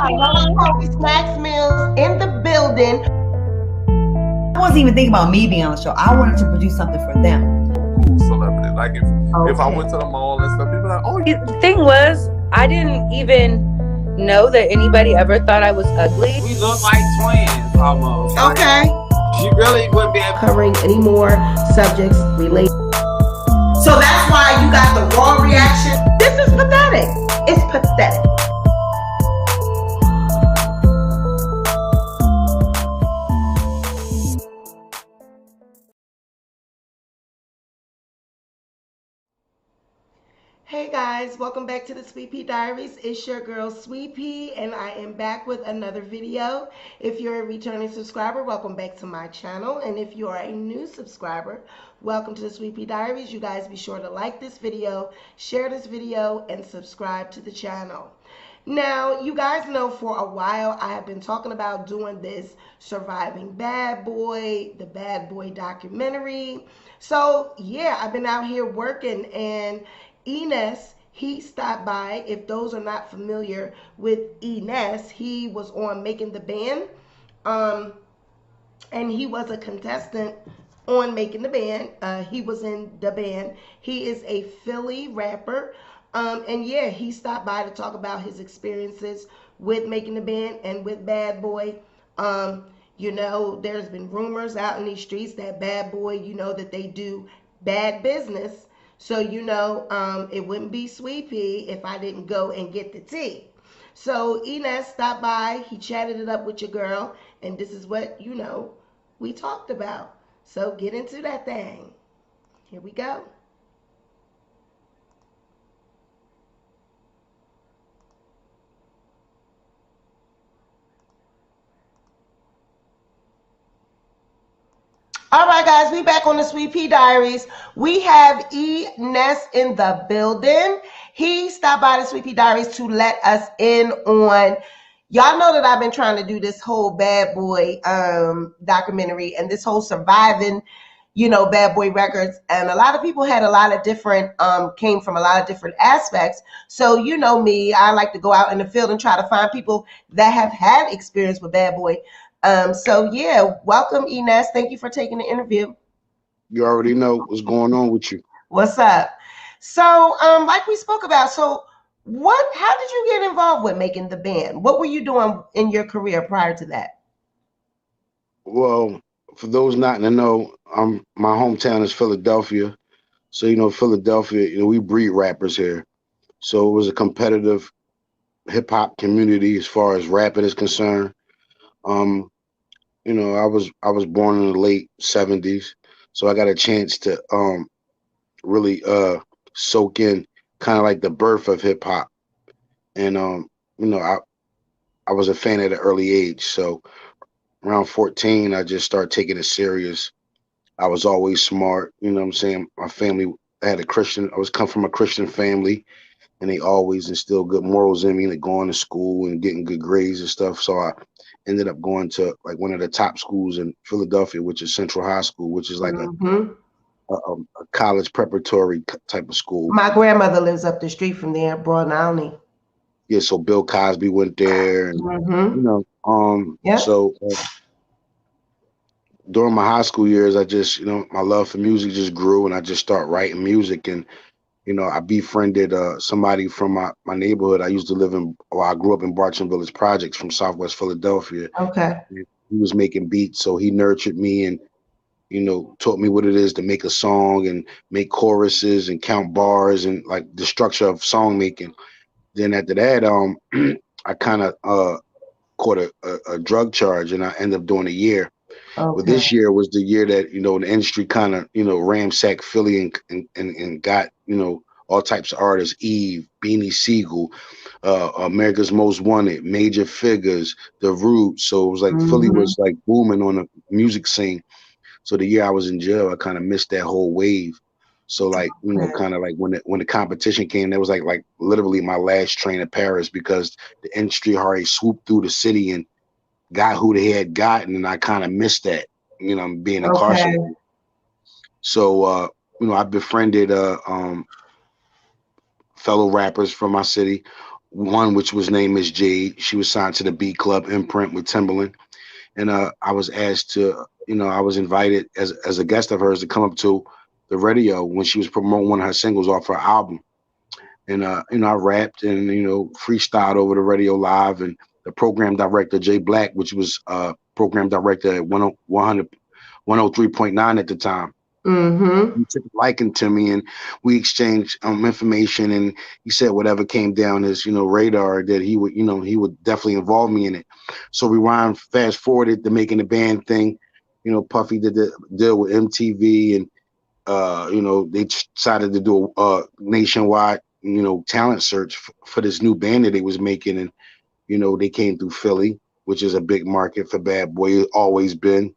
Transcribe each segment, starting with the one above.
Snacks Mills in the building. I wasn't even thinking about me being on the show. I wanted to produce something for them. Cool celebrity. Like if I went to the mall and stuff, people are like, oh. The thing was, I didn't even know that anybody ever thought I was ugly. We look like twins almost. Okay. She really wouldn't be able covering any more subjects related. So that's why you got the raw reaction. This is pathetic. It's pathetic. Hey guys, welcome back to the Sweet Pea Diaries. It's your girl Sweet Pea, and I am back with another video. If you're a returning subscriber, welcome back to my channel. And if you are a new subscriber, welcome to the Sweet Pea Diaries. You guys be sure to like this video, share this video, and subscribe to the channel. Now, you guys know for a while I have been talking about doing this Surviving Bad Boy, the Bad Boy documentary. So yeah, I've been out here working, and Ness, he stopped by. If those are not familiar with Ness, he was on Making the Band, and he was a contestant on Making the Band. He was in the band. He is a Philly rapper, and yeah, he stopped by to talk about his experiences with Making the Band and with Bad Boy. You know, there's been rumors out in these streets that Bad Boy, you know, that they do bad business. So, you know, it wouldn't be Sweet Pea if I didn't go and get the tea. So, Ness stopped by. He chatted it up with your girl. And this is what, you know, we talked about. So, get into that thing. Here we go. All right, guys, we back on the Sweet Pea Diaries. We have Ness in the building. He stopped by the Sweet Pea Diaries to let us in on, y'all know that I've been trying to do this whole Bad Boy documentary and this whole surviving, you know, Bad Boy records. And a lot of people had a lot of different, came from a lot of different aspects. So, you know me, I like to go out in the field and try to find people that have had experience with Bad Boy. So yeah, welcome Ness. Thank you for taking the interview. You already know what's going on with you. What's up? So, like we spoke about, so how did you get involved with Making the Band? What were you doing in your career prior to that? Well, for those not to know, my hometown is Philadelphia. So, you know, Philadelphia, you know, we breed rappers here. So it was a competitive hip hop community as far as rapping is concerned. You know, I was born in the late 70s, so I got a chance to really soak in kind of like the birth of hip hop. And you know, I was a fan at an early age. So around 14, I just started taking it serious. I was always smart, you know what I'm saying? My family had I was come from a Christian family, and they always instilled good morals in me, like going to school and getting good grades and stuff. So I ended up going to like one of the top schools in Philadelphia, which is Central High School, which is like a college preparatory type of school. My grandmother lives up the street from there, Broad Island. Yeah, so Bill Cosby went there, and you know, so during my high school years, I just, you know, my love for music just grew, and I just started writing music. And you know, I befriended somebody from my neighborhood. I grew up in Barton Village Projects from Southwest Philadelphia. Okay. And he was making beats, so he nurtured me and, you know, taught me what it is to make a song and make choruses and count bars and like the structure of song making. Then after that, I kind of caught a drug charge, and I ended up doing a year. Okay. But this year was the year that, you know, the industry kind of, you know, ransacked Philly and got, you know, all types of artists, Eve, Beanie Siegel, America's Most Wanted, Major Figures, The Roots. So it was like Philly was like booming on the music scene. So the year I was in jail, I kind of missed that whole wave. So like, you know, kind of like when the competition came, that was like literally my last train to Paris, because the industry already swooped through the city and got who they had gotten, and I kind of missed that, you know, being incarcerated. Okay. So you know, I befriended fellow rappers from my city, one which was named Miss Jade. She was signed to the B Club imprint with Timberland, and I was asked to, I was invited as a guest of hers to come up to the radio when she was promoting one of her singles off her album. And I rapped and freestyled over the radio live, and the program director Jay Black, which was program director at 103.9 at the time, Mm-hmm. he took a liking to me, and we exchanged information, and he said whatever came down his radar that he would definitely involve me in it. So rewind, fast forwarded to making the band thing. Puffy did the deal with MTV, and they decided to do a nationwide talent search for this new band that they was making, and they came through Philly, which is a big market for Bad Boy. It's always been.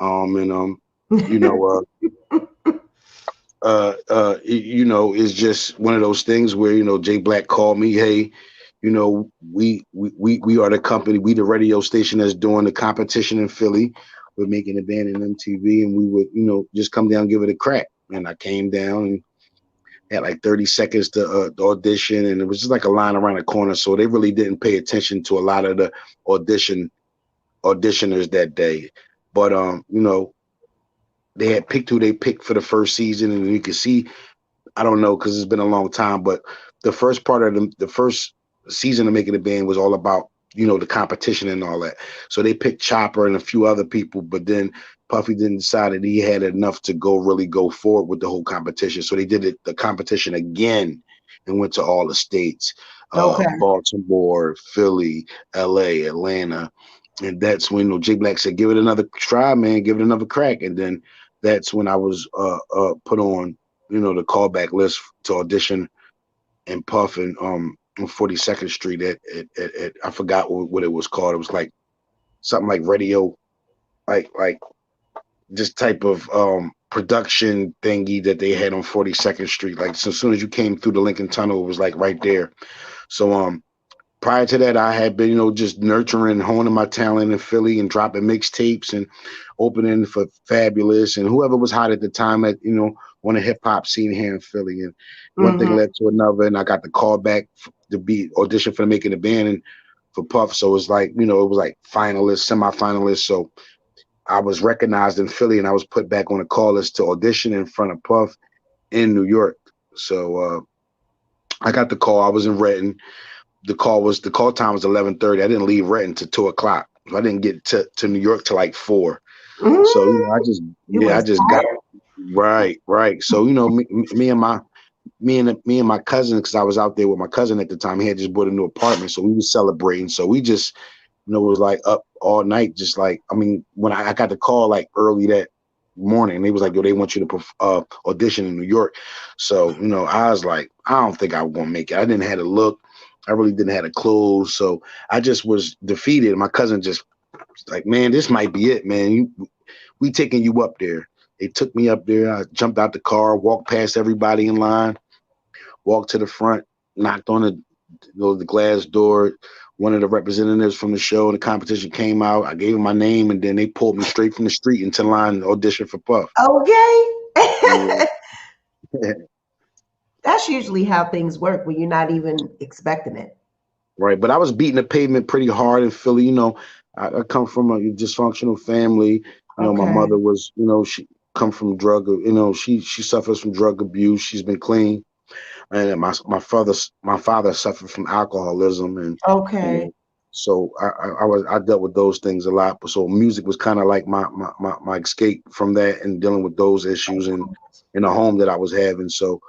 And you know it's just one of those things where Jay Black called me, hey, we are the company, we the radio station that's doing the competition in Philly. We're making a band in MTV, and we would just come down and give it a crack. And I came down and had like 30 seconds to audition, and it was just like a line around the corner, so they really didn't pay attention to a lot of the auditioners that day. But they had picked who they picked for the first season, and you could see, I don't know, because it's been a long time, but the first part of the first season of making the band was all about the competition and all that. So they picked Chopper and a few other people, but then Puffy didn't decide that he had enough to really go forward with the whole competition. So they did the competition again and went to all the states, Okay. Baltimore, Philly, LA, Atlanta. And that's when Jay Black said, give it another try, man, give it another crack. And then that's when I was put on, the callback list to audition and Puff and on 42nd Street at I forgot what it was called. It was like something like radio, like this type of production thingy that they had on 42nd Street. Like, so as soon as you came through the Lincoln Tunnel, it was like right there. So prior to that, I had been, just nurturing, honing my talent in Philly and dropping mixtapes and opening for Fabulous and whoever was hot at the time at, on the hip hop scene here in Philly. And one thing led to another, and I got the call back to be audition for making the band and for Puff. So it was like, it was like finalists, semi-finalists. So I was recognized in Philly, and I was put back on the call list to audition in front of Puff in New York. So I got the call. I was in Renton. The call time was 11:30. I didn't leave Renton till 2:00. So I didn't get to New York till like 4. So I just got right. So me and my cousin, because I was out there with my cousin at the time. He had just bought a new apartment, so we was celebrating. So we just was like up all night, just like, when I got the call like early that morning, they was like, yo, they want you to audition in New York. So I was like, I don't think I was gonna make it. I didn't have a look. I really didn't have a clue. So I just was defeated. My cousin just was like, man, this might be it, man. We taking you up there. They took me up there. I jumped out the car, walked past everybody in line, walked to the front, knocked on the glass door. One of the representatives from the show and the competition came out. I gave him my name, and then they pulled me straight from the street into line to audition for Puff. Okay. That's usually how things work when you're not even expecting it. Right. But I was beating the pavement pretty hard in Philly. I come from a dysfunctional family. My mother was, she come from she suffers from drug abuse. She's been clean. And my father suffered from alcoholism, and so I dealt with those things a lot. So music was kind of like my escape from that and dealing with those issues in the home that I was having. So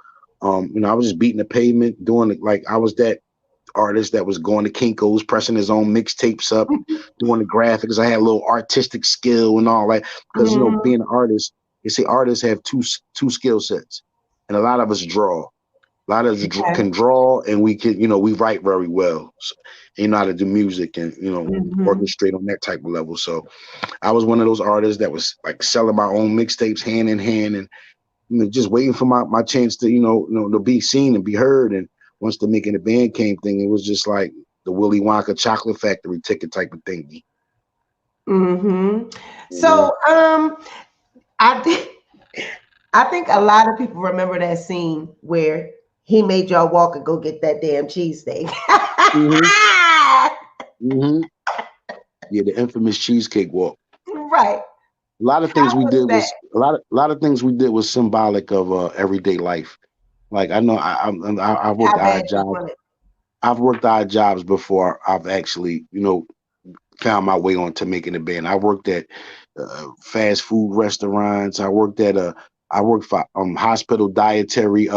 I was just beating the pavement, doing it like I was that artist that was going to Kinko's, pressing his own mixtapes up, doing the graphics. I had a little artistic skill and all that because being an artist, they say artists have two skill sets, and a lot of us draw. A lot of us can draw, and we can, we write very well. So, and how to do music and, orchestrate on that type of level. So I was one of those artists that was like selling my own mixtapes hand in hand and, just waiting for my chance to, to be seen and be heard. And once the Making a Band came thing, it was just like the Willy Wonka chocolate factory ticket type of thing. So I think a lot of people remember that scene where he made y'all walk and go get that damn cheesesteak. hmm hmm Yeah, the infamous cheesecake walk. Right. A lot of How things we was did that? was a lot of things we did was symbolic of everyday life. Like I know I worked How bad odd you jobs. want it? I've worked odd jobs before. I've actually, found my way onto making a band. I worked at fast food restaurants. I worked for hospital dietary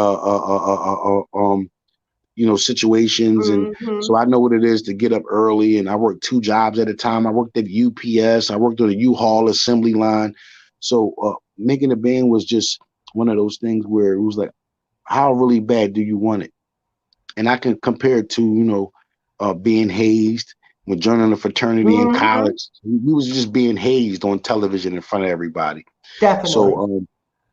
situations, and Hmm. so I know what it is to get up early. And I worked two jobs at a time. I worked at UPS. I worked on a U-Haul assembly line. So making a band was just one of those things where it was like, how really bad do you want it? And I can compare it to being hazed. When joining a fraternity in Hmm. college, we was just being hazed on television in front of everybody. So Definitely.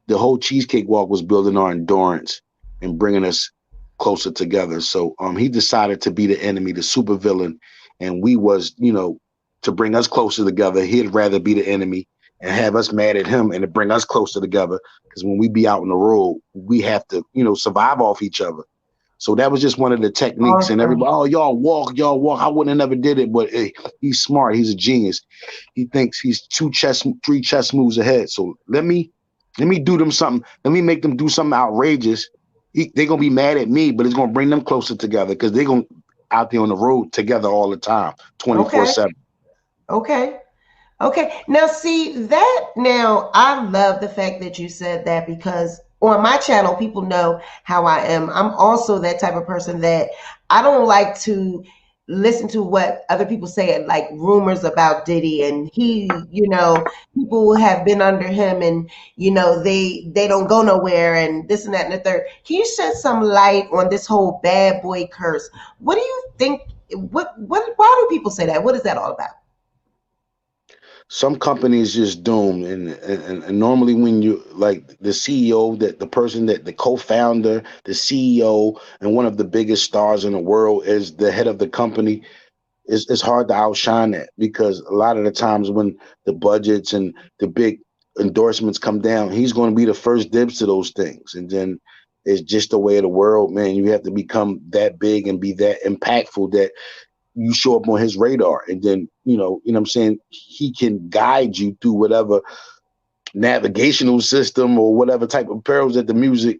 the whole cheesecake walk was building our endurance and bringing us closer together. So he decided to be the enemy, the supervillain, and we was, to bring us closer together. He'd rather be the enemy and have us mad at him and to bring us closer together. Because when we be out on the road, we have to, survive off each other. So that was just one of the techniques. And Awesome. everybody, oh, y'all walk. I wouldn't have never did it, but hey, he's smart. He's a genius. He thinks he's three chess moves ahead. So let me do them something. Let me make them do something outrageous. They're gonna be mad at me, but it's gonna bring them closer together because they're gonna out there on the road together all the time, Okay. 24/7. Okay. Okay. Now, see that now I love the fact that you said that because on my channel, people know how I am. I'm also that type of person that I don't like to listen to what other people say, like rumors about Diddy and people have been under him and they don't go nowhere and this and that and the third. Can you shed some light on this whole bad boy curse? What do you think? What why do people say that? What is that all about? Some companies just doomed, and normally when you like the CEO, that the person that the co-founder, the CEO, and one of the biggest stars in the world is the head of the company. It's hard to outshine that because a lot of the times when the budgets and the big endorsements come down, he's going to be the first dibs to those things. And then it's just the way of the world, man. You have to become that big and be that impactful that you show up on his radar. And then, what I'm saying, he can guide you through whatever navigational system or whatever type of perils that the music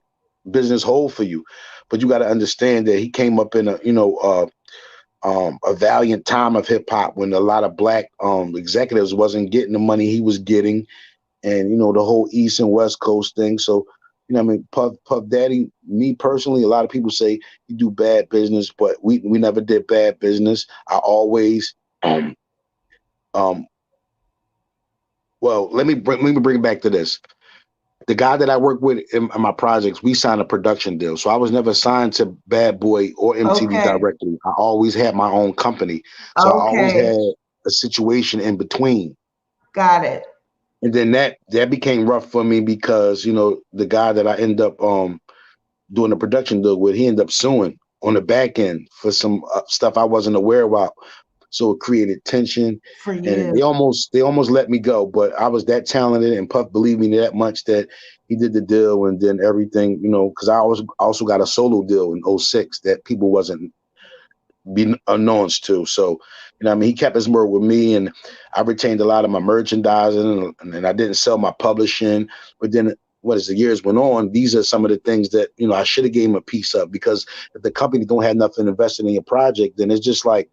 business hold for you. But you got to understand that he came up in a valiant time of hip hop when a lot of black executives wasn't getting the money he was getting, and the whole East and West Coast thing. So, Puff Daddy, me personally, a lot of people say you do bad business, but we never did bad business. I always, um, um, well, let me bring it back to this. The guy that I work with in my projects, we signed a production deal. So I was never signed to Bad Boy or MTV Okay. directly. I always had my own company. So I always Okay. had a situation in between. Got it. And then that became rough for me because, the guy that I end up doing the production deal with, he ended up suing on the back end for some stuff I wasn't aware about. So it created tension, For and you. they almost let me go. But I was that talented, and Puff believed me that much that he did the deal, and then everything, because I also got a solo deal in '06 that people wasn't be unknowns to. So, he kept his word with me, and I retained a lot of my merchandising, and I didn't sell my publishing. But then, as the years went on, these are some of the things that I should have gave him a piece of, because if the company don't have nothing invested in your project, then it's just like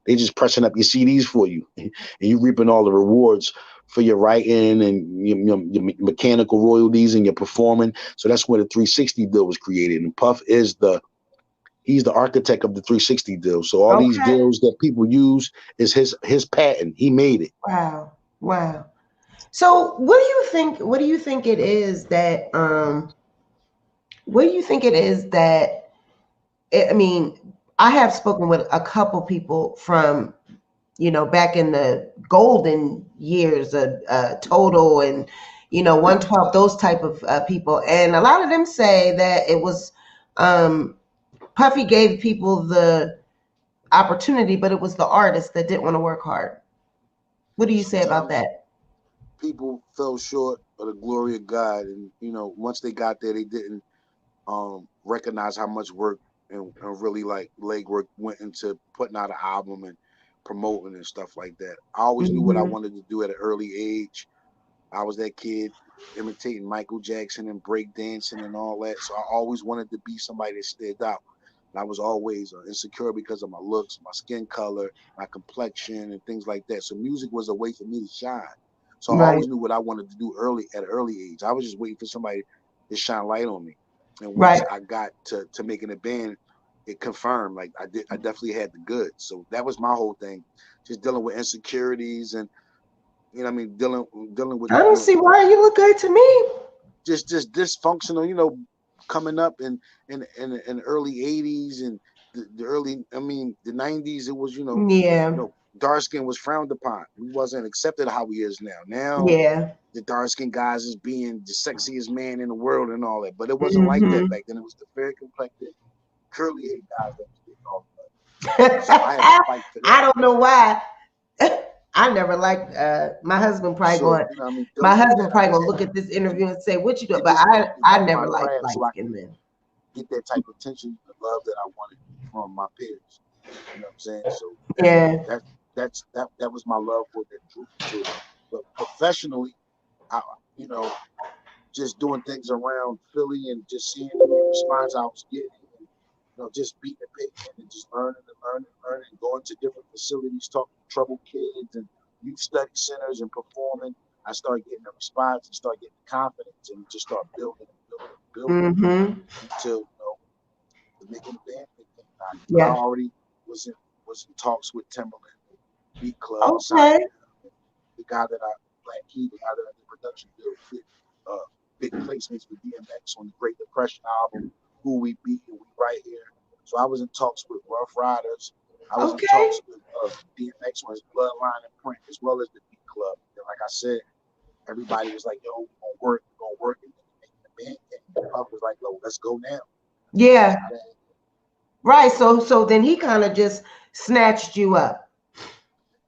they just pressing up your CDs for you, and you reaping all the rewards for your writing and your mechanical royalties and your performing. So that's where the 360 deal was created, and Puff is he's the architect of the 360 deal. So all these Okay. deals that people use is his patent. He made it. Wow. Wow. So what do you think it is that what do you think it is that I mean, I have spoken with a couple people from back in the golden years of Total and 112, those type of people, and a lot of them say that it was um, Puffy gave people the opportunity, but it was the artist that didn't want to work hard. What do you say about Sometimes that? people fell short of the glory of God, and once they got there, they didn't recognize how much work and really like legwork went into putting out an album and promoting and stuff like that. I always knew what I wanted to do at an early age. I was that kid imitating Michael Jackson and break dancing and all that. So I always wanted to be somebody that stood out. And I was always insecure because of my looks, my skin color, my complexion, and things like that. So music was a way for me to shine. So I Right. always knew what I wanted to do early at an early age. I was just waiting for somebody to shine light on me. And once Right. I got to making a band, it confirmed like I definitely had the goods. So that was my whole thing, just dealing with insecurities and you know what I mean, dealing with I don't see why you look good to me. just dysfunctional, you know, coming up in the early 80s and the early I mean the 90s it was, Yeah. dark skin was frowned upon. We wasn't accepted how he is now. Now Yeah. the dark skinned guys is being the sexiest man in the world and all that. But it wasn't like that Hmm. back then. It was the fair complected, curly haired guys that was getting all the so I had to fight for I that. don't know why. I never liked my husband probably So, going you know, I mean, my dealing with husband that, I probably just gonna had look to at this interview and say, what you do? get But this money and I up my never liked craft light so I skinned can men. get that type of attention and love that I wanted from my peers. You know what I'm saying? So Yeah. that was my love for that drew me to it. But professionally, I you know, just doing things around Philly and just seeing the response I was getting and just beating the pavement and just learning and learning and learning and going to different facilities, talking to troubled kids and youth study centers and performing. I started getting the response and started getting the confidence and just start building and building and building Mm-hmm. until the making the band thing came out. I Yeah. already was in talks with Timberland, Beat Club, Okay. signing him. The guy that Black Key, the guy that I did production deal, big placements with DMX on the Great Depression album, Who We Be and We Right Here. So I was in talks with Rough Riders. I was in Okay. talks with DMX on his Bloodline and Print, as well as the Beat Club. And like I said, everybody was like, "Yo, we're gonna work," and then making the band came. And Puff was like, "Yo, let's go now." And that's Yeah. how that. Right. So then he kind of just snatched you up.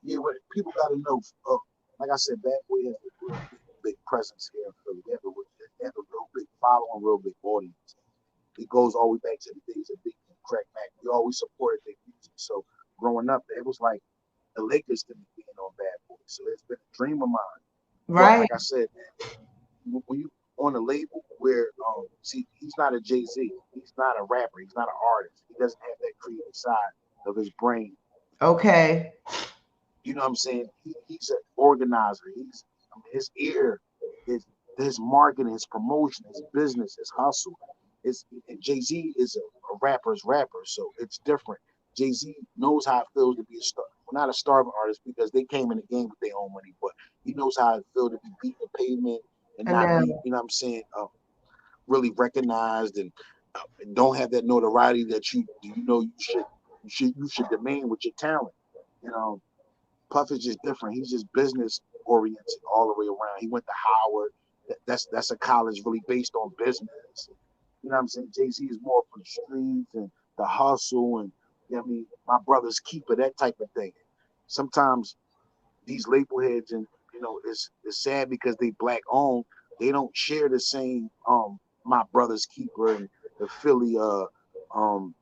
Yeah, what people got to know, like I said, Bad Boy has a real big presence here in Philly. They have a real big following, real big audience. It goes all the way back to the days of Biggie and Crack Mac. We always supported their music. So growing up, it was like the Lakers to me being on Bad Boy. So it's been a dream of mine. But Right. like I said, man, when you on a label where, see, he's not a Jay Z. He's not a rapper. He's not an artist. He doesn't have that creative side of his brain. Okay. You know what I'm saying? He's an organizer. I mean, his ear, his marketing, his promotion, his business, his hustle. Jay Z is a rapper's rapper, so it's different. Jay Z knows how it feels to be a star, well, not a starving artist because they came in the game with their own money, but he knows how it feels to be beating the pavement and I not be, know. you know what I'm saying, really recognized and don't have that notoriety that you should demand with your talent. You know, Puff is just different. He's just business oriented all the way around. He went to Howard. That's a college really based on business. You know what I'm saying? Jay-Z is more for the streets and the hustle and you know what I mean, my brother's keeper, that type of thing. Sometimes these label heads and it's sad because they black owned, they don't share the same my brother's keeper and the Philly um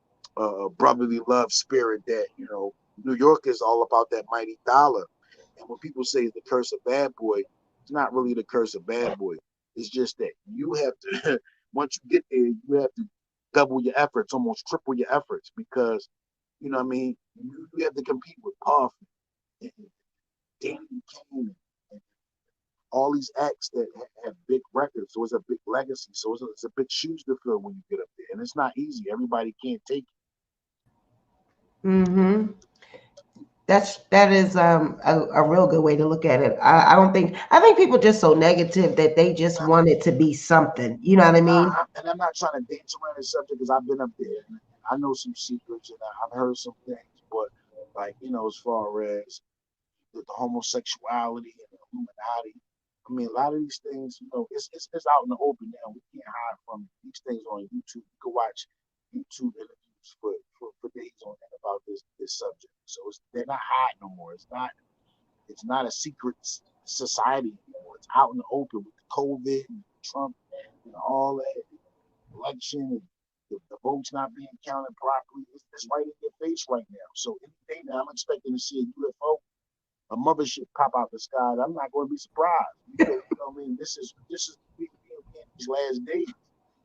brotherly love spirit that New York is all about that mighty dollar. And when people say it's the curse of bad boy, it's not really the curse of bad boy. It's just that you have to once you get there, you have to double your efforts, almost triple your efforts because you know what I mean, you have to compete with Puff and Danny Kane and all these acts that have big records. So it's a big legacy. So it's a big shoes to fill when you get up there. And it's not easy. Everybody can't take Mm-hmm. That is a real good way to look at it. I don't think I think people just so negative that they just it. want it to be something. You know what I mean? And I'm not trying to dance around the subject because I've been up there and I know some secrets and I've heard some things. But like, as far as the homosexuality and the Illuminati. I mean, a lot of these things, it's out in the open now. We can't hide from it. These things on YouTube. You can watch YouTube interviews for days on end about this subject. So they're not hiding no more. It's not a secret society anymore. It's out in the open with the COVID and Trump and all that election. the votes not being counted properly. It's right in your face right now. So anything that I'm expecting to see a UFO, a mothership pop out the sky, I'm not going to be surprised because you know what I mean. This is these last days.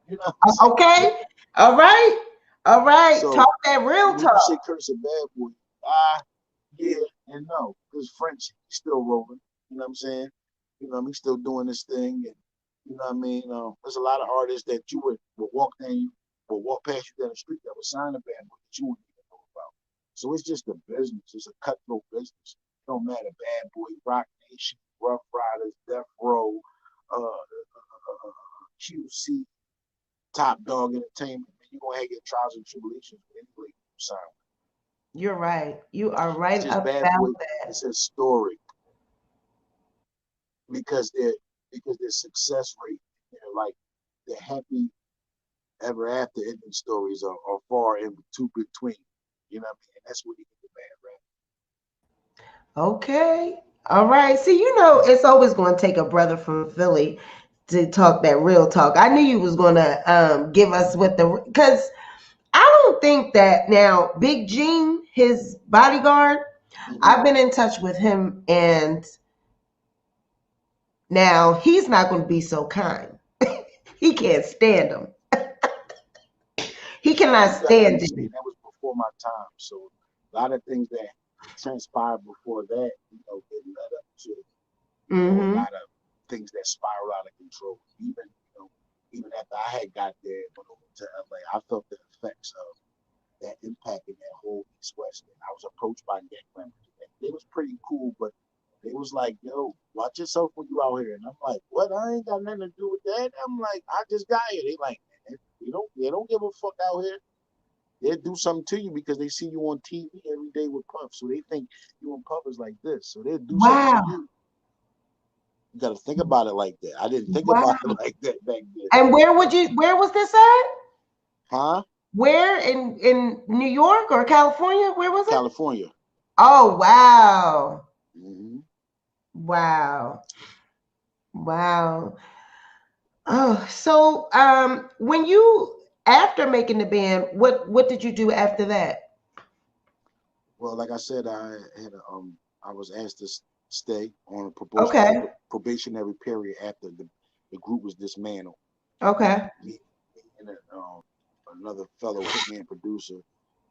You know what I'm saying? Okay. All right. All right. So Talk that real when you say talk. curse a bad boy, ah, yeah and no, because French he's still rolling. You know what I'm saying? You know, he's still doing this thing, and you know what I mean. There's a lot of artists that you would walk past you down the street that would sign a bad boy that you wouldn't even know about. So it's just a business. It's a cutthroat business. It don't matter, bad boy, Rock Nation, Rough Riders, Death Row, QC, Top Dog Entertainment. You're gonna have your trials and tribulations with any label you sign. You're right. You are It's right just about Bad Boy. that. It's a story because their success rate, like the happy ever after ending stories are far in between. You know what I mean? And that's what he did the bad rap. Okay. All right. See, it's always going to take a brother from Philly to talk that real talk. I knew you was going to give us what because I don't think that now Big Gene, his bodyguard, I've been in touch with him, and now he's not going to be so kind. He can't stand him. He cannot You got to stand understand him. that was before my time. So a lot of things that transpired before that, it led up to a Mm-hmm. lot of things that spiral out of control. Even after I had got there and went over to LA, I felt the effects of that impact in that whole East West. And I was approached by gang members. And they was pretty cool, but they was like, yo, watch yourself when you out here. And I'm like, what? I ain't got nothing to do with that. I'm like, I just got here. They like, man, they don't give a fuck out here. They'll do something to you because they see you on TV every day with Puff. So they think you and Puff is like this. So they'll do something to Wow. you. You got to think about it like that. I didn't think Wow. about it like that back then. And where was this at? Huh? Where in New York or California? Where was it? California. Oh, wow. Mm-hmm. Wow. Wow. Oh, so when you after making the band, what did you do after that? Well, like I said, I was asked to stay on a Okay. probationary period after the group was dismantled. Okay. Me and another fellow hitman producer,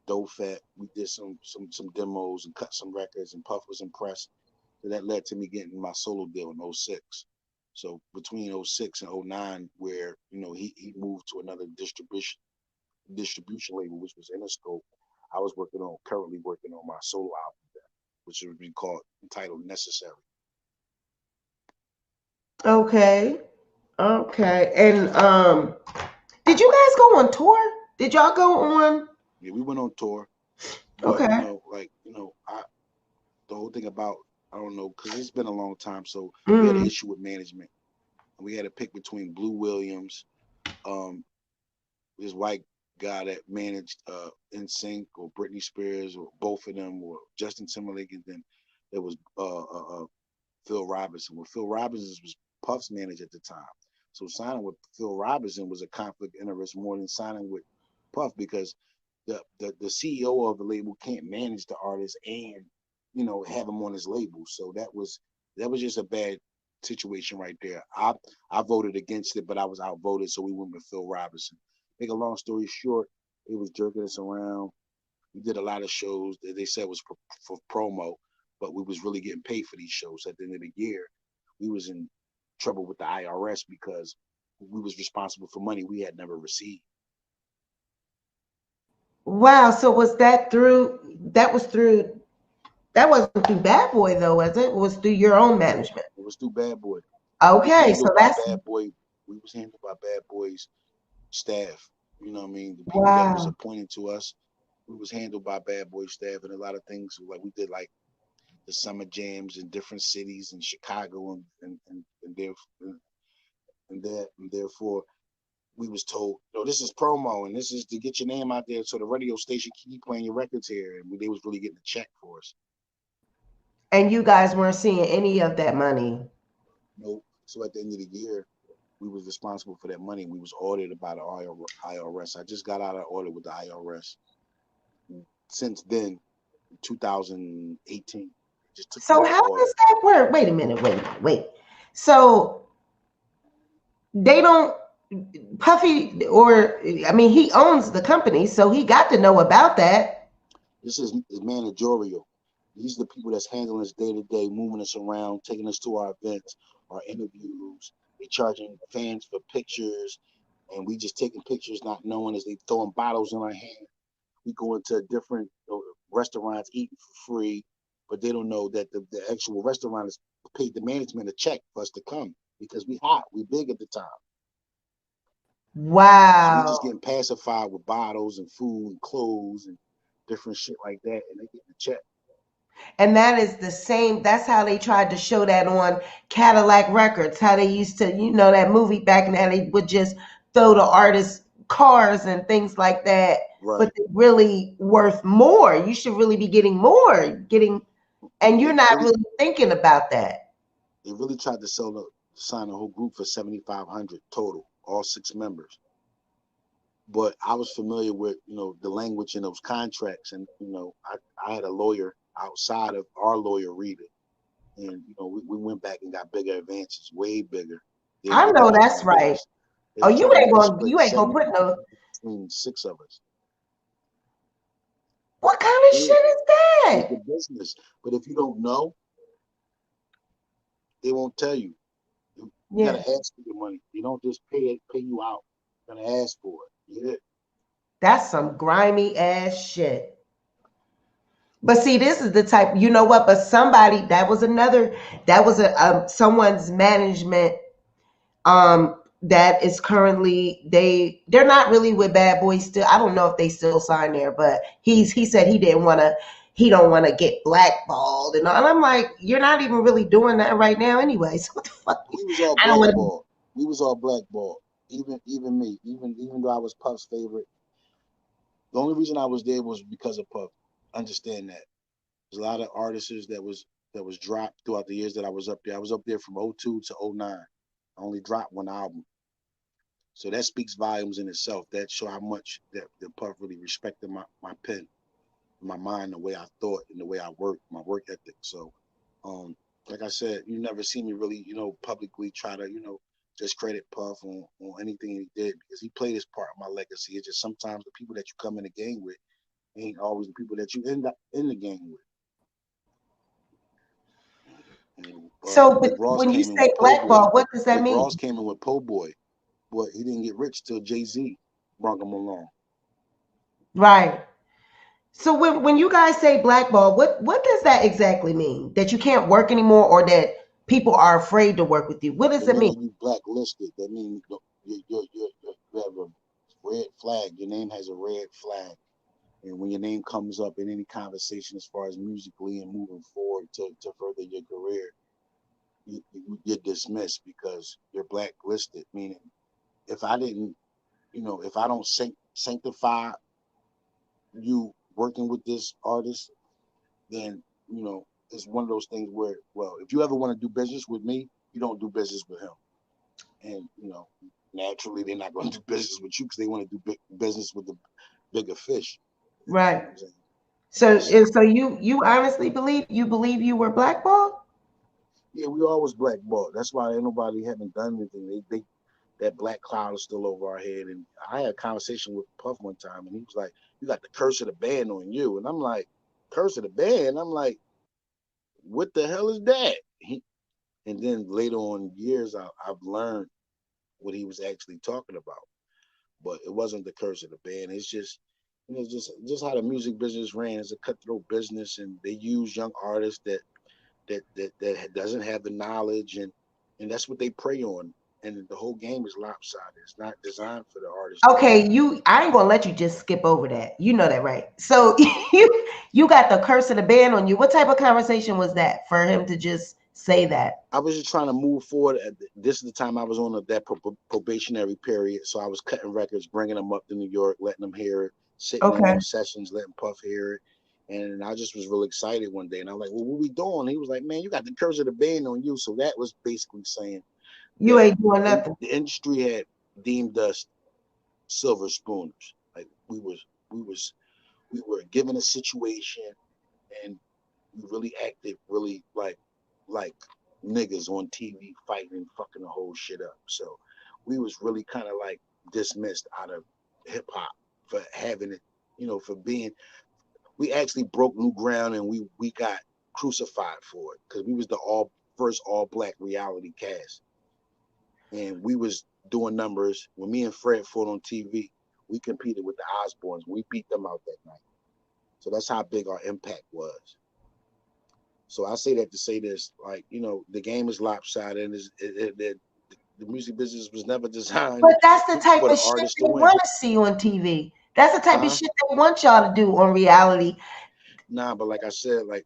Doe Fat, we did some demos and cut some records, and Puff was impressed. So that led to me getting my solo deal in '06. So between '06 and '09, where he moved to another distribution label, which was Interscope, I was currently working on my solo album, which would be called entitled Necessary. Okay. Okay. And did you guys go on tour? Did y'all go on? Yeah, we went on tour, but Okay. the whole thing about, I don't know, because it's been a long time, so we had an Mm. issue with management, and we had to pick between Blue Williams, um, this white guy that managed NSYNC or Britney Spears or both of them, or Justin Timberlake, and then there was Phil Robinson. Well, Phil Robinson was Puff's manager at the time. So signing with Phil Robinson was a conflict of interest more than signing with Puff, because the CEO of the label can't manage the artist and have him on his label. So that was just a bad situation right there. I voted against it, but I was outvoted, so we went with Phil Robinson. Make a long story short, he was jerking us around. We did a lot of shows that they said was for promo, but we was really getting paid for these shows. At the end of the year, we was in trouble with the IRS because we was responsible for money we had never received. Wow. So was that through? That was through. That wasn't through Bad Boy though, was it? It was through your own management. It was through Bad Boy. We was Okay. So handled by that's Bad Boy. We was handled by Bad Boy's staff. You know what I mean? The people that was wow. appointed to us, we was handled by Bad Boy staff, and a lot of things like we did like the summer jams in different cities in Chicago, and therefore we was told, this is promo and this is to get your name out there so the radio station can keep playing your records here, and they was really getting a check for us. And you guys weren't seeing any of that money. So at the end of the year, we was responsible for that money. We was audited by the IRS. I just got out of audit with the IRS. Since then, 2018, just took me So off how audit. does that work? Wait a minute, wait. So they don't Puffy, or I mean, he owns the company, so he got to know about that. This is managerial. These are the people that's handling us day to day, moving us around, taking us to our events, our interviews. They charging fans for pictures, and we just taking pictures, not knowing as they throwing bottles in our hand. We go into different restaurants, eating for free, but they don't know that the actual restaurant has paid the management a check for us to come because we hot, we big at the time. So we just Wow. getting pacified with bottles and food and clothes and different shit like that, and they getting a check. And that is the same. That's how they tried to show that on Cadillac Records. How they used to, that movie back in the day, they would just throw the artists cars and things like that. Right. But they're really worth more. You should really be getting more. And you're not really thinking about that. They really tried to sign a whole group for $7,500 total, all 6 members. But I was familiar with, the language in those contracts, and I had a lawyer outside of our lawyer read it, and we went back and got bigger advances, way bigger. I know that's right. Oh, you ain't gonna put no. Between 6 of us. What kind of shit is that? It's the business, but if you don't know, they won't tell you. You gotta ask for your money. You don't just pay you out. You gotta ask for it. Yeah. That's some grimy ass shit. But see, this is the type, you know what? But somebody that was someone's management that is currently they're not really with Bad Boys still. I don't know if they still sign there, but he said he don't want to get blackballed and all. And I'm like, you're not even really doing that right now anyway. So what the fuck? We was all blackballed. We was all blackballed. Even me. Even though I was Puff's favorite. The only reason I was there was because of Puff. Understand that. There's a lot of artists that was dropped throughout the years that I was up there. I was up there from 02 to 09. I only dropped 1 album. So that speaks volumes in itself. That show how much that Puff really respected my pen, my mind, the way I thought, and the way I worked, my work ethic. So, like I said, you never see me really, publicly try to, discredit Puff on anything he did, because he played his part in my legacy. It's just sometimes the people that you come in the game with ain't always the people that you end up in the game with. And, so when you say blackball, what does that mean? Ross came in with Po' Boy, but he didn't get rich till Jay-Z brought him along. Right. So when you guys say blackball, what does that exactly mean? That you can't work anymore, or that people are afraid to work with you? What does it mean? You blacklisted. That means you have a red flag. Your name has a red flag. And when your name comes up in any conversation as far as musically and moving forward to further your career, you're dismissed because you're blacklisted. Meaning, if I didn't, if I don't sanctify you working with this artist, then, it's one of those things where, well, if you ever want to do business with me, you don't do business with him. And, naturally, they're not going to do business with you because they want to do business with the bigger fish. Right. So you honestly believe you were blackballed? Yeah, we always blackballed. That's why ain't nobody haven't done anything. They that black cloud is still over our head. And I had a conversation with Puff one time, and he was like, "You got the curse of the band on you." And I'm like, "Curse of the band?" I'm like, "What the hell is that?" And then later on years, I've learned what he was actually talking about. But it wasn't the curse of the band. It's just, just how the music business ran. It's a cutthroat business, and they use young artists that doesn't have the knowledge, and that's what they prey on. And the whole game is lopsided. It's not designed for the artist. Okay, I ain't gonna let you just skip over that. You know that, right? So you got the curse of the band on you. What type of conversation was that for him to just say that? I was just trying to move forward. This is the time I was on that probationary period, so I was cutting records, bringing them up to New York, letting them hear it, sitting in on sessions, letting Puff hear it. And I just was real excited one day. And I'm like, well, what we doing? He was like, man, you got the curse of the band on you. So that was basically saying You ain't doing nothing. The industry had deemed us silver spooners. Like we were given a situation, and we really acted really like niggas on TV fighting and fucking the whole shit up. So we was really kind of like dismissed out of hip hop for having it, for being. We actually broke new ground, and we got crucified for it because we was the first all black reality cast, and we was doing numbers. When me and Fred fought on TV, we competed with the Osbournes. We beat them out that night. So that's how big our impact was. So I say that to say this, like, the game is lopsided, and the music business was never designed. But that's the type of shit they want to see on TV. That's the type of shit they want y'all to do on reality. Nah, but like I said, like,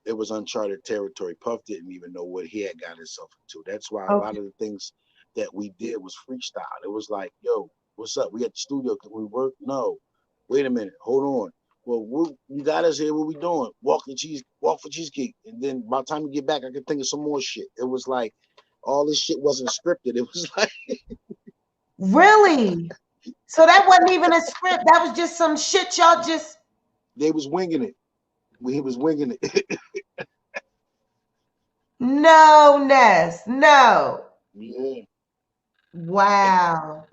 it was uncharted territory. Puff didn't even know what he had got himself into. That's why a lot of the things that we did was freestyle. It was like, yo, what's up? We at the studio. Can we work? No. Wait a minute. Hold on. Well, you got us here. What we doing? Walk for cheesecake. And then by the time we get back, I can think of some more shit. It was like all this shit wasn't scripted. It was like really. So that wasn't even a script. That was just some shit y'all just. They was winging it. He was winging it. No, Ness. No. Yeah. Wow.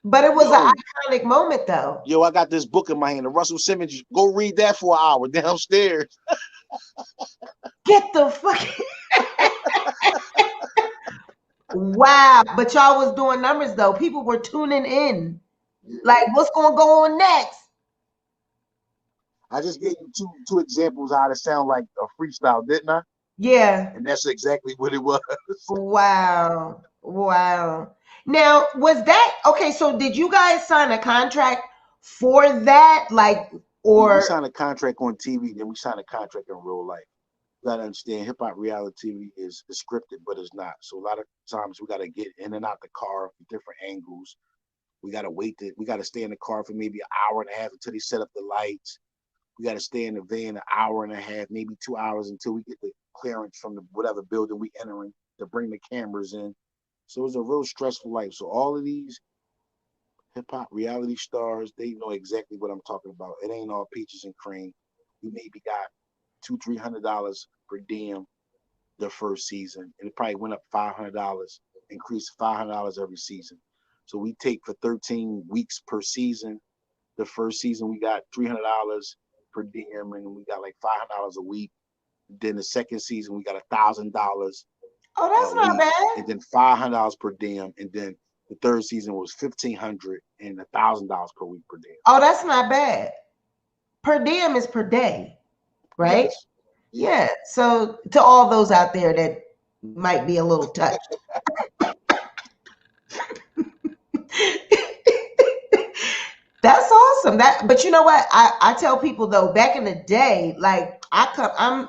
But it was an iconic moment, though. Yo, I got this book in my hand. Russell Simmons, go read that for an hour downstairs. Get the fuck. Wow. But y'all was doing numbers, though. People were tuning in. Like, what's going to go on next? I just gave you two examples of how to sound like a freestyle, didn't I? Yeah. And that's exactly what it was. Wow. Now, was that okay? So, did you guys sign a contract for that? Like, or we signed a contract on TV, then we signed a contract in real life. You gotta understand, hip hop reality TV is scripted, but it's not. So a lot of times we gotta get in and out the car from different angles. We gotta we gotta stay in the car for maybe an hour and a half until they set up the lights. We gotta stay in the van an hour and a half, maybe 2 hours until we get the clearance from the whatever building we entering to bring the cameras in. So it was a real stressful life. So all of these hip hop reality stars, they know exactly what I'm talking about. It ain't all peaches and cream. We maybe got $200-300 per diem the first season, and it probably went up $500, increased $500 every season. So we take for 13 weeks per season. The first season we got $300 per diem, and we got like $500 a week. Then the second season we got $1,000. Oh, that's not bad. And then $500 per diem, and then the third season was $1,500 and $1,000 per week per diem. Oh, that's not bad. Per diem is per day, right? Yes. Yeah. So to all those out there that might be a little touched. That's awesome. But you know what? I tell people though, back in the day, like I'm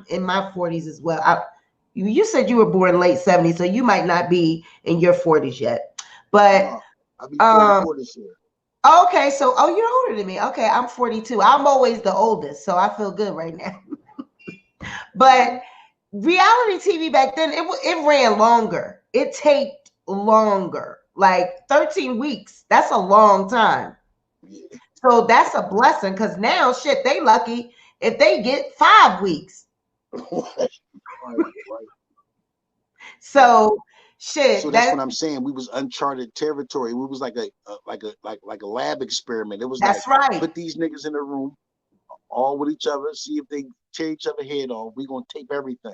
in my 40s as well. You said you were born late 70s, so you might not be in your 40s yet. But I'll be 44 this year. Okay, so you're older than me. Okay, I'm 42. I'm always the oldest, so I feel good right now. But reality TV back then, it ran longer. It taped longer, like 13 weeks. That's a long time. So that's a blessing because now, shit, they lucky if they get 5 weeks. Right. So shit. So that's what I'm saying. We was uncharted territory. We was like a lab experiment. It was that's like, right. Put these niggas in a room, all with each other, see if they tear each other head off. We gonna tape everything.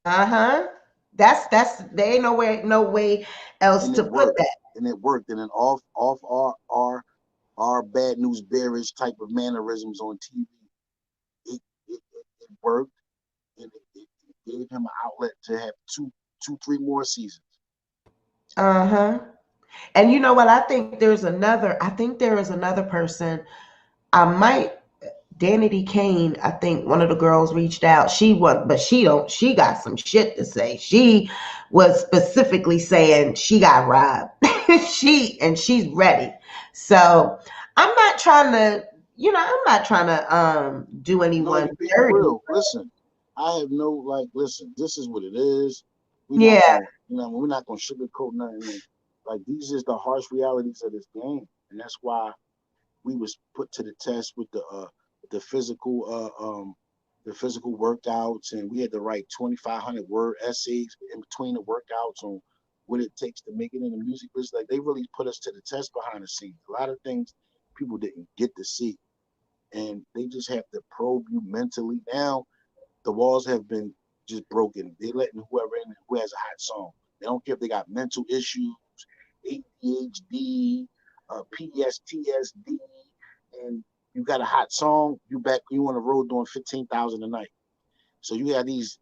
That's there ain't no way else to put that. And it worked. And then off our bad news bearish type of mannerisms on TV, it worked, and it gave him an outlet to have two, 3 more seasons. And you know what? I think there is another person. Danity Kane, I think one of the girls reached out. She got some shit to say. She was specifically saying she got robbed. She's ready. So I'm not trying to do anyone dirty. Real. Listen, I have no like. Listen, this is what it is. We not Yeah. going. We're not going to sugarcoat nothing. Like these is the harsh realities of this game, and that's why we was put to the test with the physical the physical workouts, and we had to write 2,500 word essays in between the workouts on what it takes to make it in the music business. Like they really put us to the test behind the scenes. A lot of things people didn't get to see, and they just have to probe you mentally. Now the walls have been just broken. They letting whoever in who has a hot song. They don't care if they got mental issues, ADHD, PSTSD, and you got a hot song. You on the road doing 15,000 a night. So you have these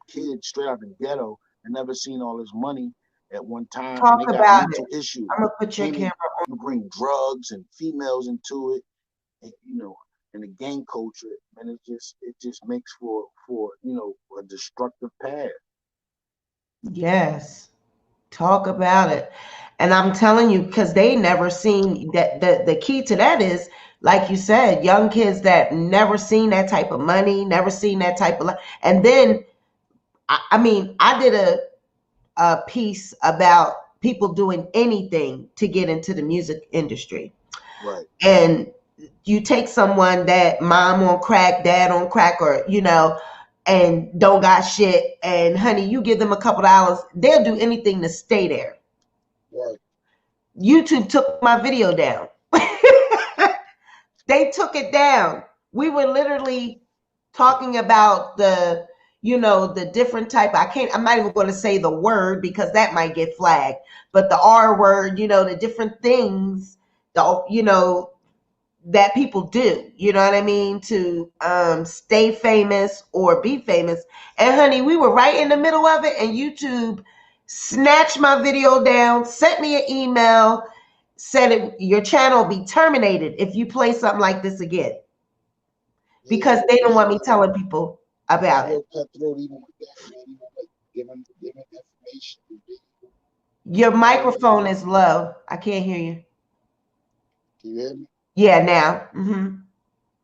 kids straight out the ghetto and never seen all this money at one time, and Talk they got about it. mental issues. I'm gonna put your Then camera on. you bring drugs and females into it, and and the gang culture, and it just makes for a destructive path. Yes. Talk about it. And I'm telling you, because they never seen that the key to that is, like you said, young kids that never seen that type of money, never seen that type of and then I mean, I did a piece about people doing anything to get into the music industry. Right. And you take someone that mom on crack, dad on crack, or and don't got shit, and honey, you give them a couple dollars, they'll do anything to stay there. Right. YouTube took my video down. They took it down. We were literally talking about the different type. I'm not even going to say the word because that might get flagged, but the R word, the different things, that people do, you know what I mean, to stay famous or be famous. And honey, we were right in the middle of it, and YouTube snatched my video down, sent me an email, said your channel will be terminated if you play something like this again, because they don't want me telling people about it. Cutthroat even with that, man. Even like giving information. Your microphone is low. I can't hear you. Can you hear me? Yeah, now. Mm-hmm.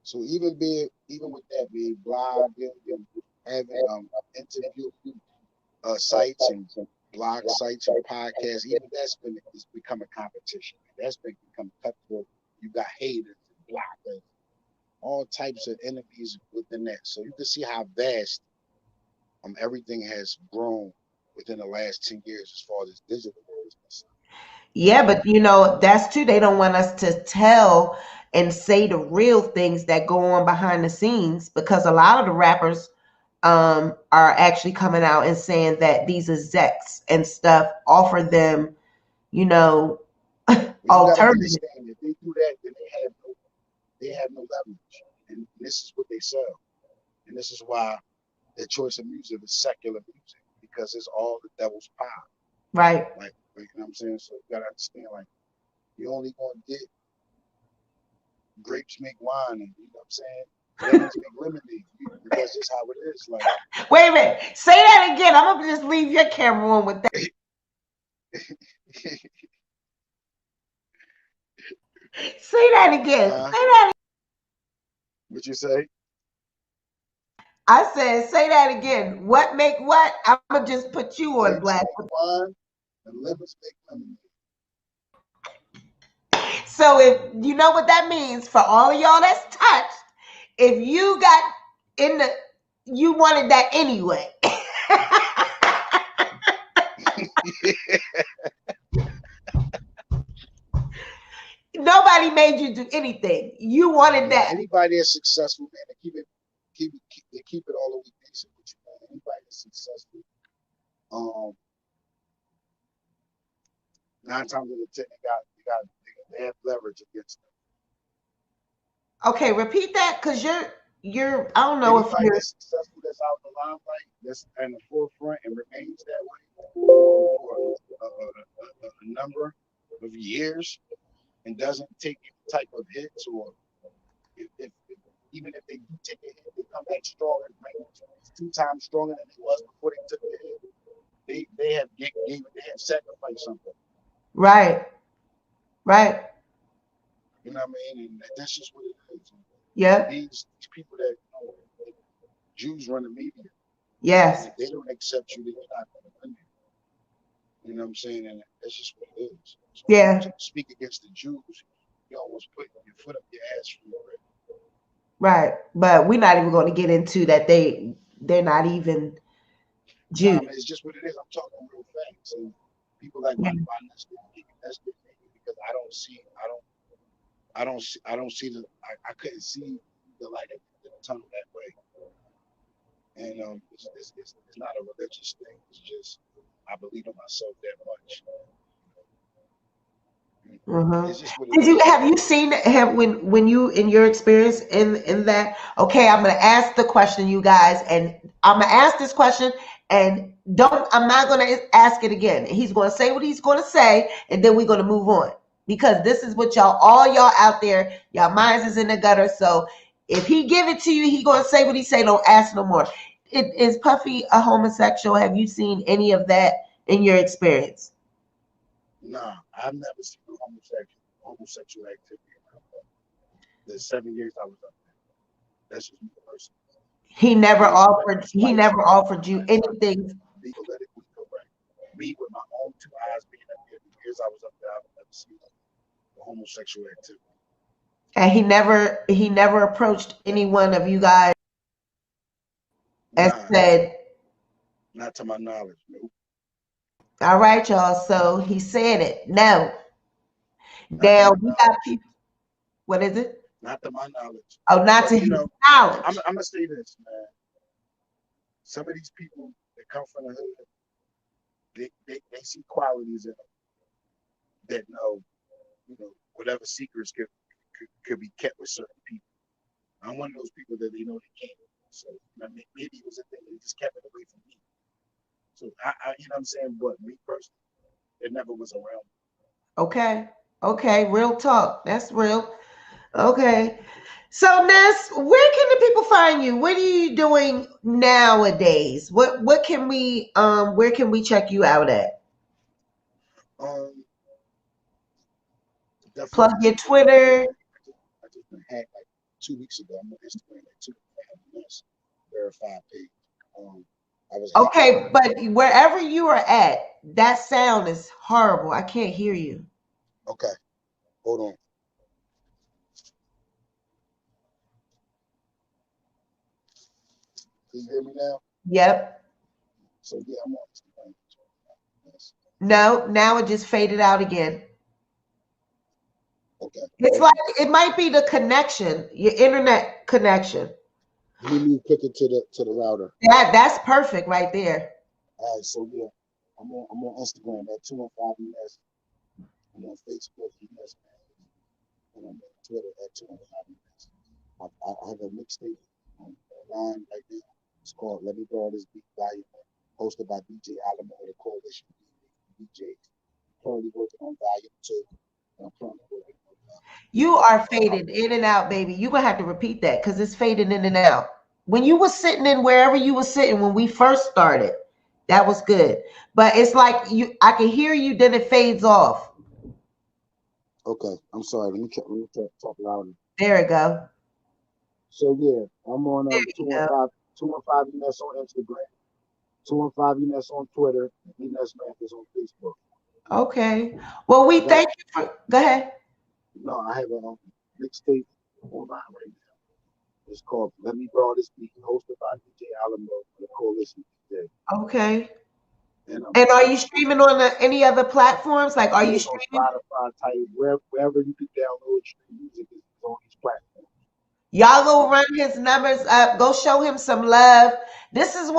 So even with that being blogging and having interview sites and blog sites and podcasts, even it's become a competition. That's become cutthroat. You got haters and bloggers, all types of enemies within that. So you can see how vast everything has grown within the last 10 years as far as digital is concerned. Yeah, but that's too. They don't want us to tell and say the real things that go on behind the scenes, because a lot of the rappers are actually coming out and saying that these execs and stuff offer them, you know, You got to alternative. understand, if they do that, then they have no leverage, and this is what they sell, and this is why their choice of music is secular music, because it's all the devil's pie. Right. Like you know what I'm saying? So you gotta understand, like, you only gonna get grapes make wine, and you know what I'm saying? Lemons make lemonade. That's just how it is. Like, Wait a minute. Say that again. I'm gonna just leave your camera on with that. Say that again. Say that. What you say? I said, say that again. What make what? I'm gonna just put you on Grapes blast. make wine, and lemons make lemonade. So if you know what that means for all of y'all that's touched, if you got in the, you wanted that anyway. Nobody made you do anything. You wanted that. Anybody that's successful, man, they keep it all the way decent with you, man. Anybody that's successful, 9 times out of 10, they have leverage against them. Okay, repeat that, because you're. I don't know if Anybody you're. that's successful, that's out in the limelight, that's in the forefront and remains that way for a number of years, and doesn't take any type of hits, or if even if they do take a hit, they come back stronger, right? 2 times stronger than they was before they took the hit. They have sacrificed something. Right. Right. You know what I mean? And that's just what it is. Yeah. These people that Jews run the media. Yes. And if they don't accept you, then you're not going to run there. You know what I'm saying? And that's just what it is. So Yeah. when you speak against the Jews, you almost put your foot up your ass for your rib. Right. But we're not even going to get into that. They're not even Jews. Nah, man, it's just what it is. I'm talking real facts. And people like my Ness because I don't see I couldn't see the light at the tunnel that way. And it's not a religious thing. It's just I believe in myself that much. It's just what it is. Have you seen when you in your experience in that? Okay, I'm gonna ask the question, you guys, and I'm gonna ask this question, and I'm not gonna ask it again. He's gonna say what he's gonna say, and then we're gonna move on because this is what all y'all out there, y'all minds is in the gutter. So if he give it to you, he gonna say what he say. Don't ask no more. Is Puffy a homosexual? Have you seen any of that in your experience? Nah, I've never seen homosexual activity around the 7 years I was up there. That's just me personally. He never offered you anything. Be politically correct. Me with my own two eyes being up there the years I was up there, I've never seen the homosexual activity. And he never approached any one of you guys and said, not to my knowledge, nope. All right, y'all. So he said it. No. Now we got people. What is it? Not to my knowledge. Oh, not to his knowledge. I'm gonna say this, man. Some of these people that come from the hood, they see qualities in them that know, whatever secrets could be kept with certain people. I'm one of those people that they know they can't. So maybe it was a thing they just kept it away from me. So I you know what I'm saying? But me personally, it never was around me. Okay. Real talk. That's real. Okay. So Ness, where can the people find you? What are you doing nowadays? What can we where can we check you out at? Plug your Twitter. I just been hacked like 2 weeks ago. I'm on Instagram like 2 Ness verified page. I was Okay, but wherever you are at, that sound is horrible. I can't hear you. Okay. Hold on. Can you hear me now? Yep. So yeah, I'm on Instagram. No, now it just faded out again. Okay. It's like it might be the connection, your internet connection. Let me move quicker to the router. That's perfect right there. All right, so yeah, I'm on Instagram at 215 Ness. I'm on Facebook, Ness, and I'm on Twitter at 215 Ness. I have a mixtape online right now. It's called "Let Me Borrow This Beat" Volume 1, hosted by DJ Alamo of the Coalition DJs. Currently working on Volume 2. I'm currently working on. You are fading in and out, baby. You're gonna have to repeat that because it's fading in and out. When you were sitting in wherever you were sitting when we first started, that was good. But it's like I can hear you, then it fades off. Okay, I'm sorry. Let me talk louder. There we go. So yeah, I'm on 215 Ness on Instagram, 215 Ness on Twitter, and Ness Mathis on Facebook. Okay. Well, we thank you for. Go ahead. No, I have a mixtape online right now. It's called "Let Me Borrow This Beat," hosted by DJ Alamo of the Coalition DJ. Okay. And are you streaming on any other platforms? Like, are you streaming on Spotify, type wherever you can download stream music is on these platforms. Y'all go run his numbers up. Go show him some love. This is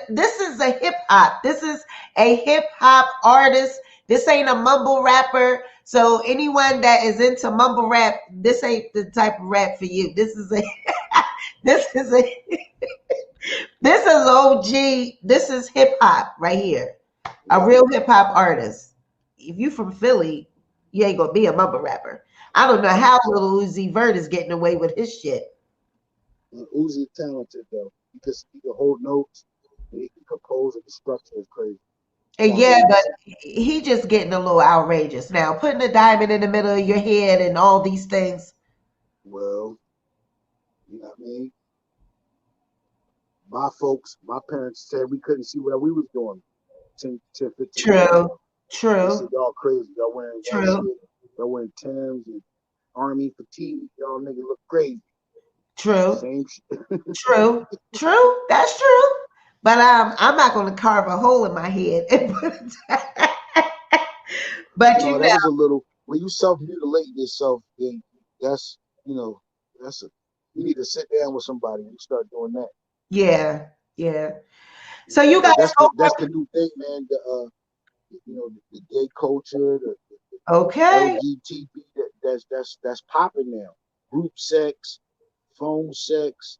this is a hip hop. This is a hip hop artist. This ain't a mumble rapper. So anyone that is into mumble rap, this ain't the type of rap for you. This is a this is OG. This is hip hop right here. A real hip hop artist. If you from Philly, you ain't gonna be a mumble rapper. I don't know how little Uzi Vert is getting away with his shit. Uzi is talented though. He can hold notes. He can compose, and the structure is crazy. Yeah, but he just getting a little outrageous now. Putting a diamond in the middle of your head and all these things. Well, you know what I mean? my folks, my parents said we couldn't see what we was doing 10, 15 years True. ago. They True. said, y'all crazy. Y'all wearing that True. shit. Y'all wearing Timbs and Army fatigue. Y'all niggas look crazy. True. Same shit. True. True. That's true. But I'm not going to carve a hole in my head and put it But No, that was a little, when you self-mutilate yourself, then that's, that's a, you need to sit down with somebody and start doing that. yeah, yeah. So you guys That's go that's the new thing, man. The gay culture, the okay. LGBT, that's popping now. Group sex, phone sex,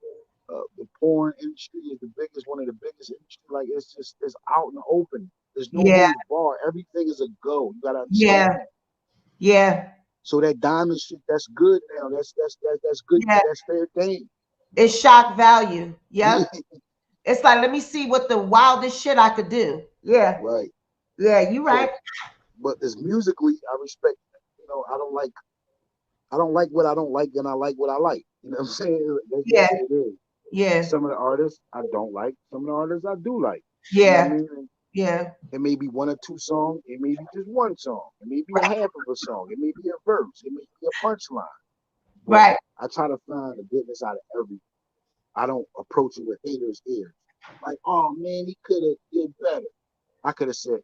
the porn industry is one of the biggest industry. Like it's out in the open. There's no Yeah, holds bar. Everything is a go. You gotta understand yeah, that. yeah, So that diamond shit, that's good now. That's good. yeah. That's fair game. It's shock value. Yep. It's like, let me see what the wildest shit I could do. Yeah, Right. yeah, you right. But as musically, I respect. I don't like what I don't like, and I like what I like. You know what I'm saying? That's just Yeah, what it is. yeah, Some of the artists I don't like. Some of the artists I do like. You know what I yeah, mean? And yeah. it may be one or two songs. It may be just one song. It may be a half of a song. It may be a verse. It may be a punchline. But Right. I try to find the goodness out of everything. I don't approach it with haters' ears. Like, oh man, he could have did better. I could have said,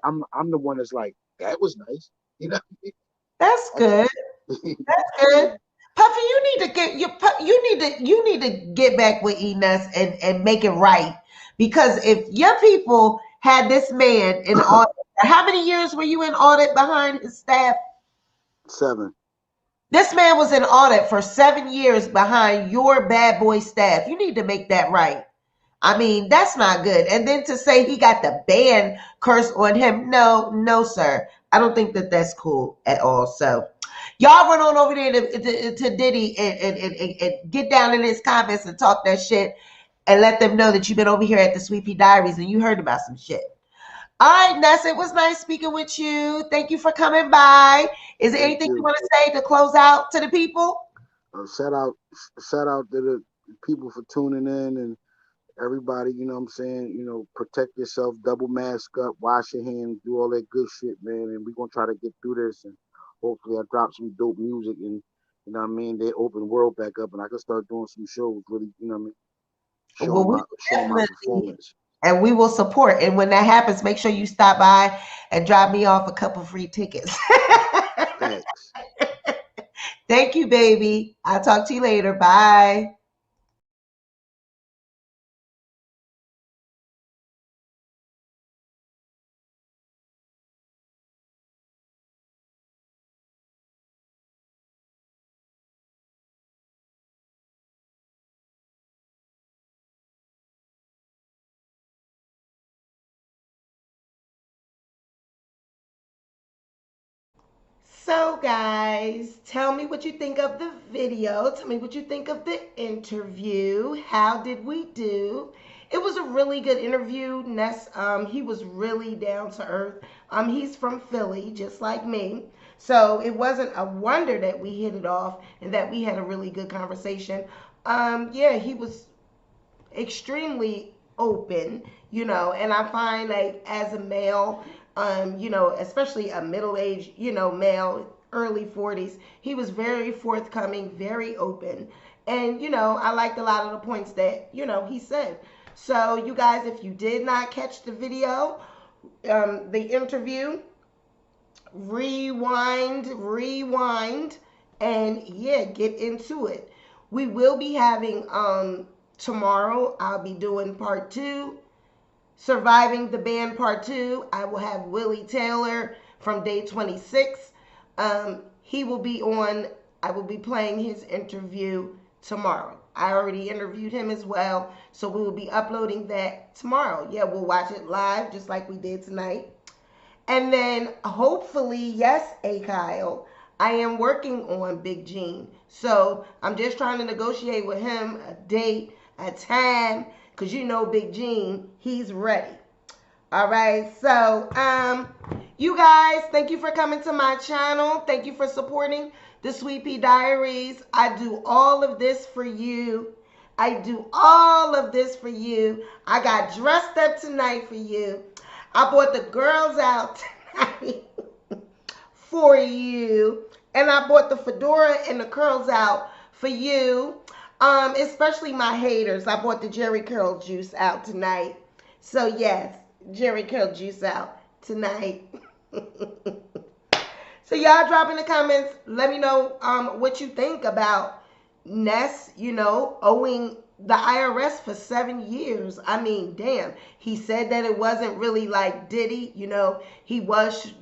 I'm the one that's like, that was nice. You know That's what good. I mean? That's good. Puffy, you need to get back with Enos and make it right. Because if your people had this man in audit, how many years were you in audit behind his staff? 7. This man was in audit for 7 years behind your bad boy staff. You need to make that right. I mean, that's not good. And then to say he got the ban curse on him, no, no, sir. I don't think that that's cool at all. So, y'all run on over there to Diddy and get down in his comments and talk that shit and let them know that you've been over here at the Sweet Pea Diaries and you heard about some shit. All right, Ness, it was nice speaking with you. Thank you for coming by. Is there Thank anything you you. want to say to close out to the people? Shout out, to the people for tuning in and everybody. You know what I'm saying? Protect yourself, double mask up, wash your hands, do all that good shit, man. And we're gonna try to get through this. And hopefully, I drop some dope music and you know what I mean. They open the world back up, and I can start doing some shows. Really, you know what I mean? Well, we Showing my definitely, performance. and we will support. And when that happens, make sure you stop by and drop me off a couple free tickets. Facts. Thank you, baby. I'll talk to you later. Bye. So, guys, tell me what you think of the video. Tell me what you think of the interview. How did we do? It was a really good interview. Ness, he was really down to earth. He's from Philly, just like me. So it wasn't a wonder that we hit it off and that we had a really good conversation. Yeah, he was extremely open, and I find like as a male, especially a middle-aged, male, early 40s, he was very forthcoming, very open. And, I liked a lot of the points that, he said. So you guys, if you did not catch the video, the interview, rewind, and yeah, get into it. We will be having tomorrow, I'll be doing part 2, Surviving the Band part 2. I will have Willie Taylor from day 26. He will be on, I will be playing his interview tomorrow. I already interviewed him as well, so we will be uploading that tomorrow. Yeah, we'll watch it live just like we did tonight. And then hopefully, yes, A Kyle, I am working on Big Gene. So I'm just trying to negotiate with him a date, a time, because Big Gene, he's ready. All right. So, you guys, thank you for coming to my channel. Thank you for supporting the Sweet Pea Diaries. I do all of this for you. I do all of this for you. I got dressed up tonight for you. I brought the girls out tonight for you. And I brought the fedora and the curls out for you. Especially my haters. I brought the Jerry Curl juice out tonight. So yes, Jerry Curl juice out tonight. So y'all drop in the comments. Let me know what you think about Ness, owing the IRS for 7 years. I mean, damn. He said that it wasn't really like Diddy. He was,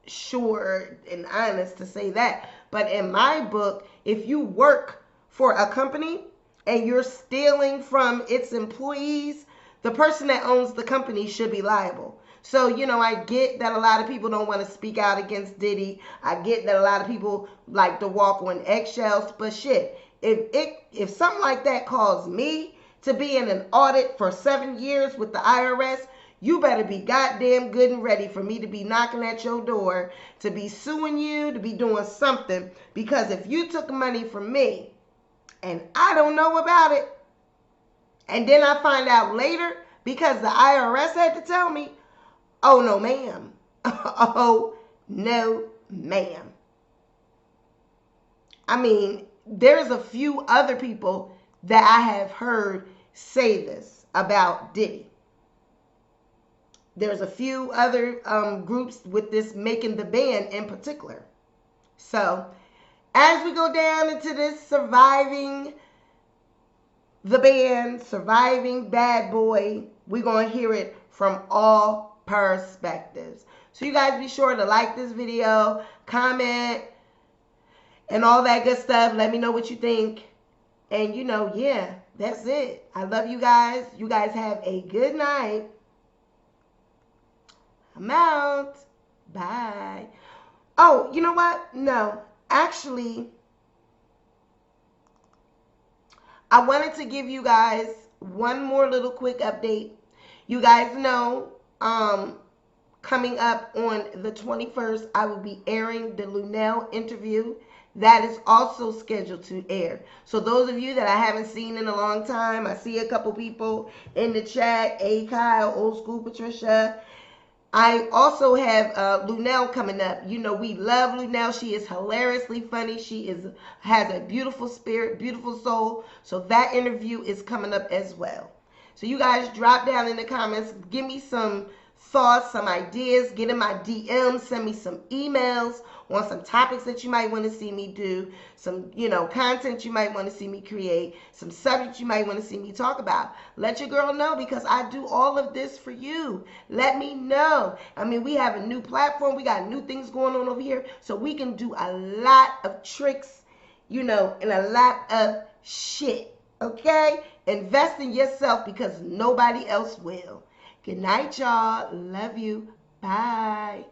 sure and honest to say that. But in my book, if you work for a company and you're stealing from its employees, the person that owns the company should be liable. So, I get that a lot of people don't want to speak out against Diddy. I get that a lot of people like to walk on eggshells. But shit, if something like that caused me to be in an audit for 7 years with the IRS, you better be goddamn good and ready for me to be knocking at your door, to be suing you, to be doing something. Because if you took money from me and I don't know about it, and then I find out later because the IRS had to tell me, oh no ma'am. Oh no ma'am. I mean, there's a few other people that I have heard say this about Diddy. There's a few other groups with this making the band in particular. So, as we go down into this surviving the band, surviving Bad Boy, we're going to hear it from all perspectives. So you guys be sure to like this video, comment, and all that good stuff. Let me know what you think. And yeah, that's it. I love you guys. You guys have a good night. I'm out. Bye. Oh, you know what? No, actually, I wanted to give you guys one more little quick update. You guys know, coming up on the 21st, I will be airing the Lunel interview. That is also scheduled to air. So those of you that I haven't seen in a long time, I see a couple people in the chat, A. Kyle, Old School Patricia. I also have Lunel coming up. We love Lunel. She is hilariously funny. She has a beautiful spirit, beautiful soul. So that interview is coming up as well. So you guys drop down in the comments. Give me some thoughts, some ideas. Get in my DMs. Send me some emails on some topics that you might want to see me do. Some, content you might want to see me create. Some subjects you might want to see me talk about. Let your girl know, because I do all of this for you. Let me know. I mean, we have a new platform. We got new things going on over here. So we can do a lot of tricks, and a lot of shit. Okay? Invest in yourself, because nobody else will. Good night, y'all. Love you. Bye.